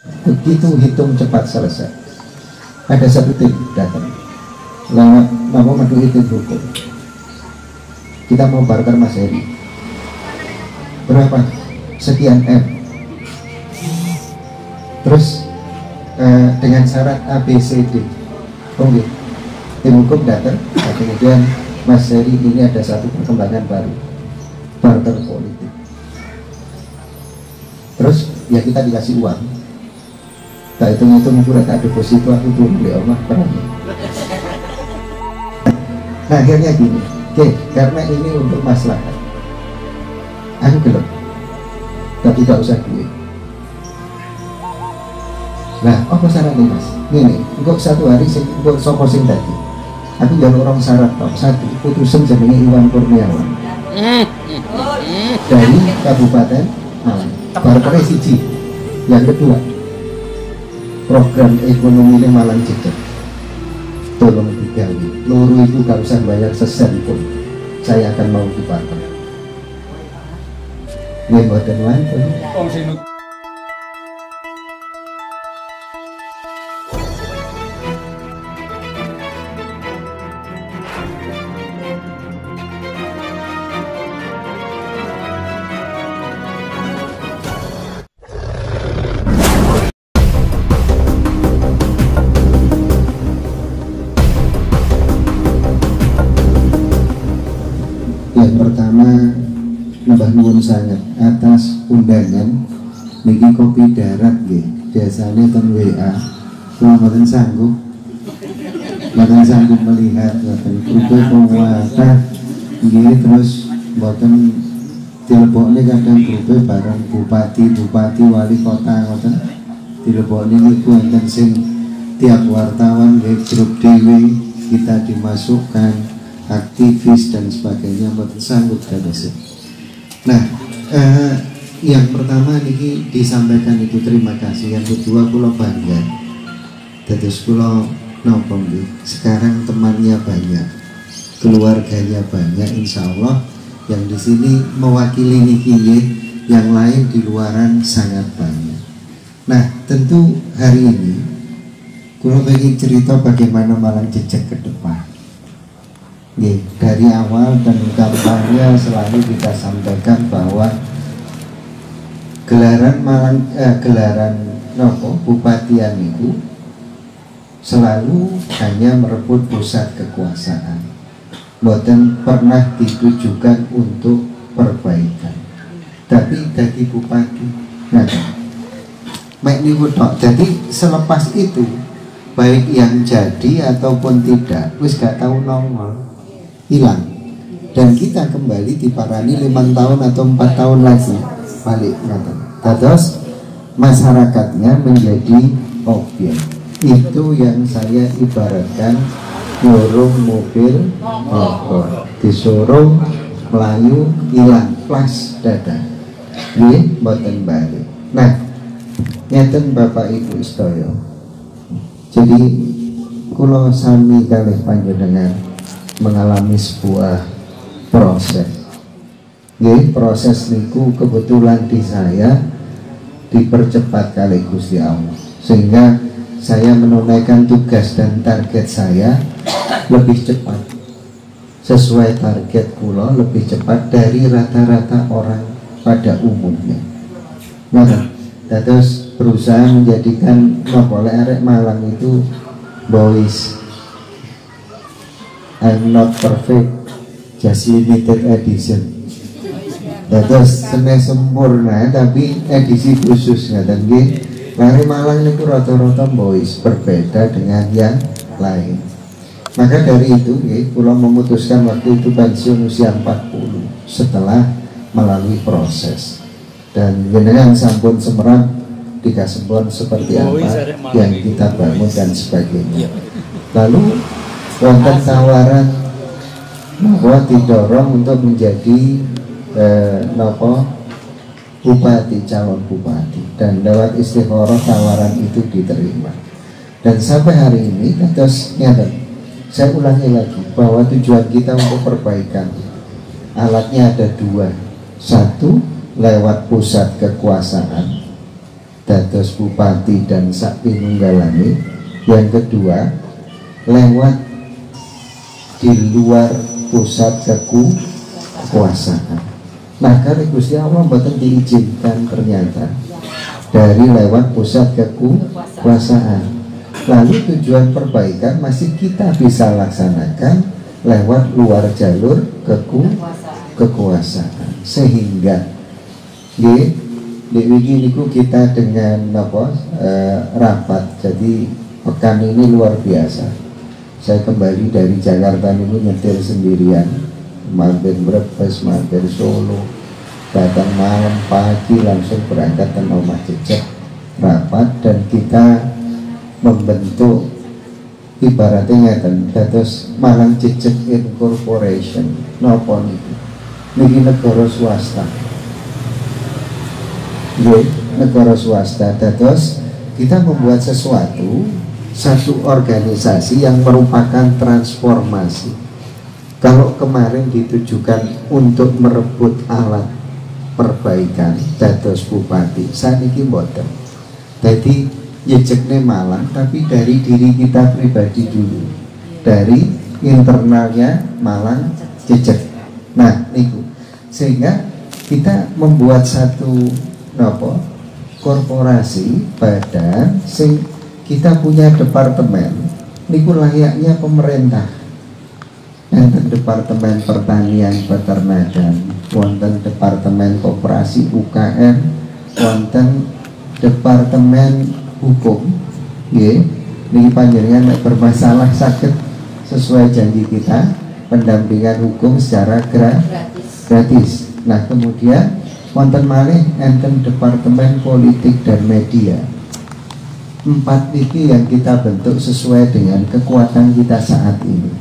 Begitu hitung cepat selesai. Ada satu tim datang lewat mau menuhi tim hukum. Kita mau barter Mas Heri. Berapa? Sekian M. Terus dengan syarat ABCD. Oke. Tim hukum datang. Nah, kemudian Mas Heri, ini ada satu perkembangan baru, barter politik. Terus ya kita dikasih uang. Tak hitung-hitung udah tak deposito aku turun di Allah perannya. Nah akhirnya gini, oke, karena ini untuk maslahat, aku gelap, tapi gak usah duit. Nah, apa syaratnya Mas? Ini, untuk satu hari, untuk sopo sing tadi, aku jangan orang syarat tau. Satu, putusan jenenge Iwan Kurniawan dari Kabupaten Malang, barternya siji. Yang kedua, program ekonomi Malang Jejak, tolong digali. Loro itu gak usah bayar sesen pun, saya akan mau dibarter. Ini buatan wantun. Yang pertama, Mbah nuwun sangat atas undangan niki kopi darat nggih. Biasanya ten WA. Kula mboten sanggup melihat mboten grupe penguasa nggih, terus mboten dilebokne kadang grupe bareng bupati wali kota ngoten. Dilebokne niku enten sing tiap wartawan nggih grup dhewe kita dimasukkan aktivis dan sebagainya, mboten sanggup dados. Nah, yang pertama ini disampaikan itu terima kasih. Yang kedua, kula bangga. Dados kula napa nggih, sekarang temannya banyak, keluarganya banyak, insya Allah yang di sini mewakili niki nggih, yang lain di luaran sangat banyak. Nah, tentu hari ini kula pengen cerita bagaimana Malang Jejak ke depan. Dari awal dan kampanye selalu kita sampaikan bahwa gelaran bupatian itu selalu hanya merebut pusat kekuasaan, bukan pernah ditujukan untuk perbaikan. Tapi dari bupati, jadi selepas itu baik yang jadi ataupun tidak, wis gak tahu nongol, hilang. Dan kita kembali diparani 5 tahun atau 4 tahun lagi balik ngaten. Terus masyarakatnya menjadi objek. Itu yang saya ibaratkan dorong mobil mogok, disuruh melayu hilang plas dada. Nggih mboten balik. Nah, ngeten Bapak Ibu sedaya. Jadi kula sami kalih panjenengan mengalami sebuah proses. Proses niku kebetulan di saya dipercepat kali Gusti Allah, sehingga saya menunaikan tugas dan target saya lebih cepat, sesuai target kula lebih cepat dari rata-rata orang pada umumnya. Nah, terus berusaha menjadikan oleh arek Malang itu boys, I'm not perfect, just limited edition. Terus sene sempurna tapi edisi khusus ngaten nggih. Lari Malang niku rata-rata boys, berbeda dengan yang lain. Maka dari itu nggih kula memutuskan waktu itu pensiun usia 40 setelah melalui proses. Dan jenengan sampun semerap dikasempon seperti apa yang kita bangun dan sebagainya. Lalu wonten tawaran bahwa didorong untuk menjadi bupati, calon bupati, dan lewat istikharah tawaran itu diterima. Dan sampai hari ini terus saya ulangi lagi bahwa tujuan kita untuk perbaikan alatnya ada dua. Satu, lewat pusat kekuasaan, dados bupati dan sak pinunggalane. Yang kedua, lewat di luar pusat kekuasaan. Nah, karena Gusti Allah mboten diizinkan ternyata dari lewat pusat kekuasaan. Lalu tujuan perbaikan masih kita bisa laksanakan lewat luar jalur kekuasaan. Sehingga di wiki niku kita dengan rapat. Jadi pekan ini luar biasa. Saya kembali dari Jakarta niku nyetir sendirian, mampir Brebes, mampir Solo, datang malam pagi langsung berangkat ke Omah Jejeg rapat, dan kita membentuk ibaratnya terus Malang Jejeg Incorporation. Napa niki negara swasta, negara swasta. Terus kita membuat satu organisasi yang merupakan transformasi. Kalau kemarin ditujukan untuk merebut alat perbaikan dados bupati, saniki mboten. Jadi jejekne Malang, tapi dari diri kita pribadi dulu, dari internalnya Malang Jejeg. Nah niku, sehingga kita membuat satu korporasi badan sing kita punya departemen niku layaknya pemerintah. Wonten Departemen Pertanian Peternakan, wonten Departemen Koperasi UKM, wonten Departemen Hukum. Nggih, niki panjenengan nek bermasalah sakit sesuai janji kita pendampingan hukum secara gratis. Nah, kemudian wonten malih enten Departemen Politik dan Media. 4 niki yang kita bentuk sesuai dengan kekuatan kita saat ini.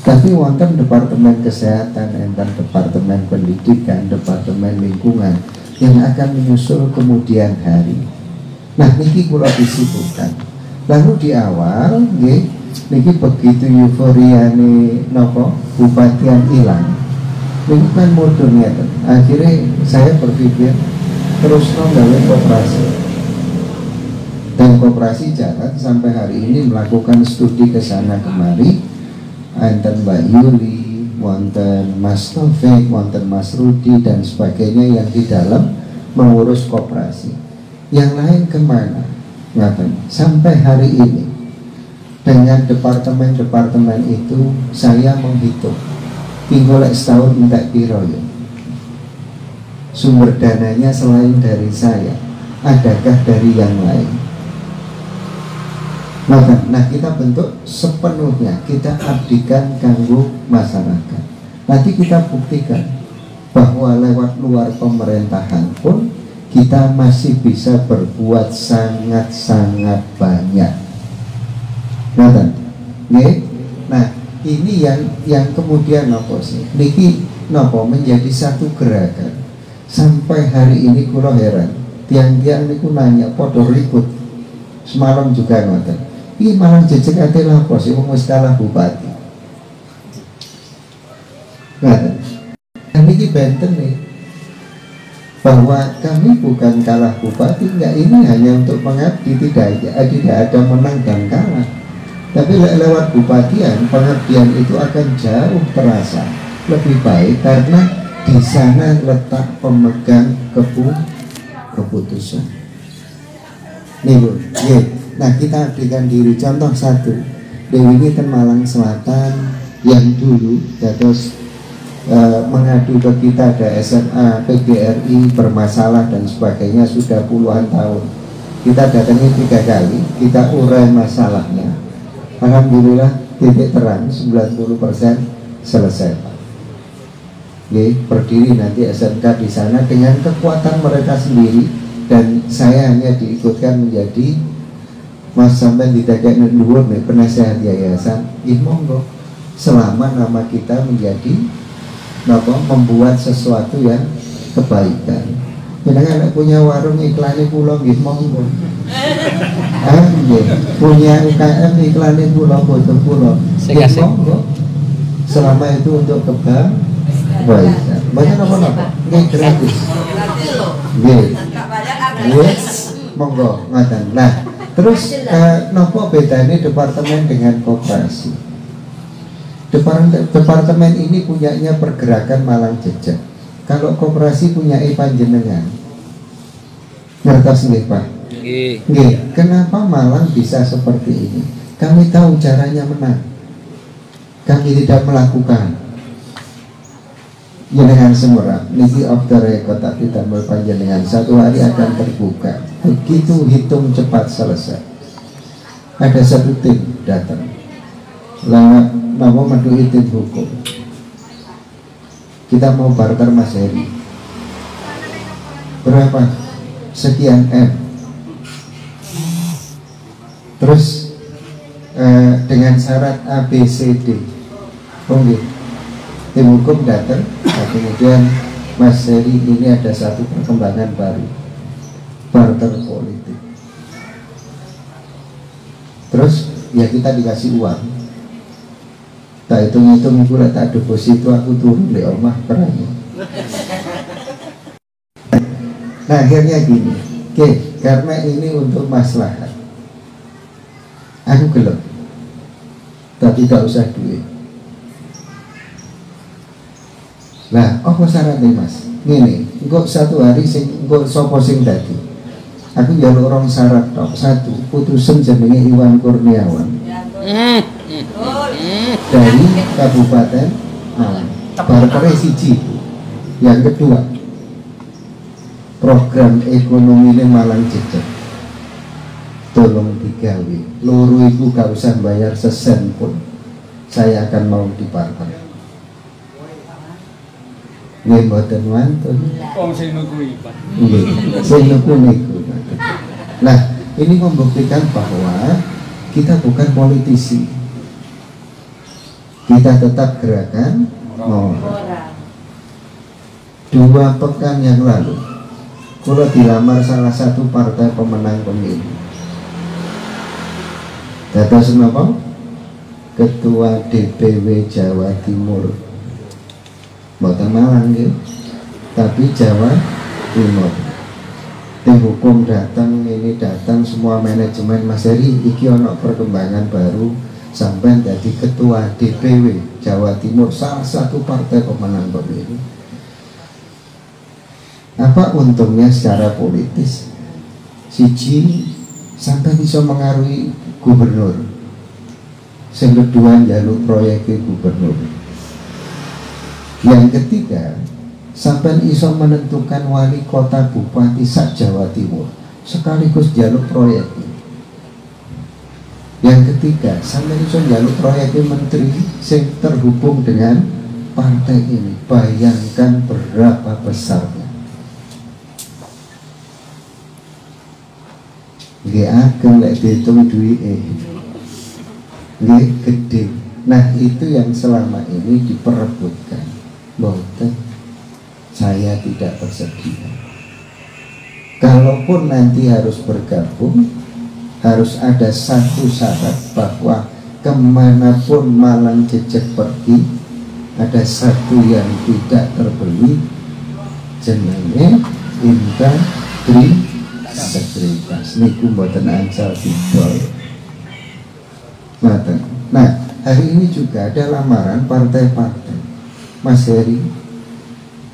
Tapi wonten Departemen Kesehatan, enten Departemen Pendidikan, Departemen Lingkungan yang akan menyusul kemudian hari. Nah niki kula disibukkan. Lalu di awal niki begitu euforiane bupatian ilang, niki kan mudhun ngeten. Akhirnya saya berpikir terus gawe koperasi. Dan koperasi jalan sampai hari ini melakukan studi ke sana kemari. Enten Mbak Yuli, wonten Mas Taufik, wonten Mas Rudi dan sebagainya yang di dalam mengurus koperasi. Yang lain kemana? Ngapain? Sampai hari ini dengan departemen-departemen itu saya menghitung pinggolek setahun minta piro ya. Sumber dananya selain dari saya, adakah dari yang lain? Nah kita bentuk sepenuhnya, kita abdikan kanggo masyarakat. Nanti kita buktikan bahwa lewat luar pemerintahan pun kita masih bisa berbuat sangat-sangat banyak. Nah ini yang kemudian niki menjadi satu gerakan. Sampai hari ini kula heran, tiang-tiang niku nanya podo ribut. Semalam juga ngoten. Ini Malang Jejeg ate lapo sih wong wis kalah bupati. Nah, ini benten nih bahwa kami bukan kalah bupati, enggak, ini hanya untuk mengabdi, tidak ada menang dan kalah. Tapi lewat bupatian, pengabdian itu akan jauh terasa lebih baik karena di sana letak pemegang keputusan. Nih Bu, nah kita abdikan diri. Contoh satu, Dewi ini Malang Selatan yang dulu terus mengadu ke kita, ada SMA, PGRI bermasalah dan sebagainya, sudah puluhan tahun. Kita datangi 3 kali, kita urai masalahnya. Alhamdulillah titik terang 90% selesai. Berdiri nanti SMK di sana dengan kekuatan mereka sendiri, dan saya hanya diikutkan menjadi Mas sampai didagak dhuwur nih penasehat yayasan. Monggo, selama nama kita menjadi membuat sesuatu yang kebaikan. Jangan punya warung iklane pulau nggih monggo. Punya UKM iklane pulau foto pulau. Monggo. Selama itu untuk kebaikan. Banyak apa-apa? Nggih gratis. Nggih. monggo ngaten. Nah, terus nopo bedane departemen dengan koperasi? Departemen ini punyanya Pergerakan Malang Jejak. Kalau koperasi punya panjenengan. Ngertos nggih, Pak? Nggih. Kenapa Malang bisa seperti ini? Kami tahu caranya menang. Kami tidak melakukan. Jenengan semua niki off the record, tapi tambah panjenengan satu hari akan terbuka. Begitu hitung cepat selesai. Ada satu tim datang. Lewat mau mendui tim hukum. Kita mau barter Mas Heri. Berapa? Sekian M. Terus dengan syarat A, B, C, D. Tim hukum datang. Nah, kemudian Mas Heri ini ada satu perkembangan baru, barter politik. Terus ya kita dikasih uang. Tak hitung-hitung pula tak deposito aku turun di omah perangnya. Nah akhirnya gini, oke, karena ini untuk maslahat, aku gelap, tapi tak usah duit. Nah, apa syaratnya Mas? Gini, kok satu hari kok sopo sing dadi? Aku njaluk orang syarat tok. Satu, putusan jenenge Iwan Kurniawan dari Kabupaten Malang. Bartere siji. Yang kedua, program ekonomi ini Malang Jejak. Tolong digawe. Loro iku gak usah bayar sesen pun. Saya akan mau dipartai. Nggih mboten wonten. Wong sing nuku Pak. Nggih, sing nuku niku. Nah, ini membuktikan bahwa kita bukan politisi. Kita tetap gerakan moral. 2 pekan yang lalu, kula dilamar salah satu partai pemenang pemilu. Dados napa? Ketua DPW Jawa Timur. Mboten Malang gitu, tapi Jawa Timur. Tim hukum datang, ini datang, semua manajemen Mas Heri, iki ono perkembangan baru sampai jadi ketua DPW Jawa Timur, salah satu partai pemenang pemilu. Apa untungnya secara politis? Siji, sampai bisa mengaruhi gubernur. Yang kedua, jalur proyeknya gubernur. Yang ketiga, sampai iso menentukan wali kota bupati sak Jawa Timur sekaligus jalur proyek. Yang ketiga, sampai iso jalur proyek menteri yang terhubung dengan partai ini. Bayangkan berapa besarnya. Nggih ageng lek dihitung duwike. Nggih gede. Nah, itu yang selama ini diperebutkan. Boten, saya tidak bersedia. Kalaupun nanti harus bergabung, harus ada satu syarat bahwa kemanapun Malang Jejak pergi, ada satu yang tidak terbeli, jenenge integritas. Niku mboten angsal didol. Nah, hari ini juga ada lamaran partai-partai. Mas Heri,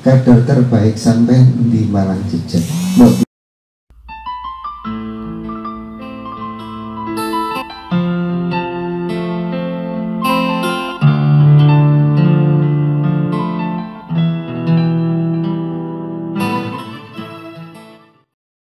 kader terbaik sampai di Malang Jejak.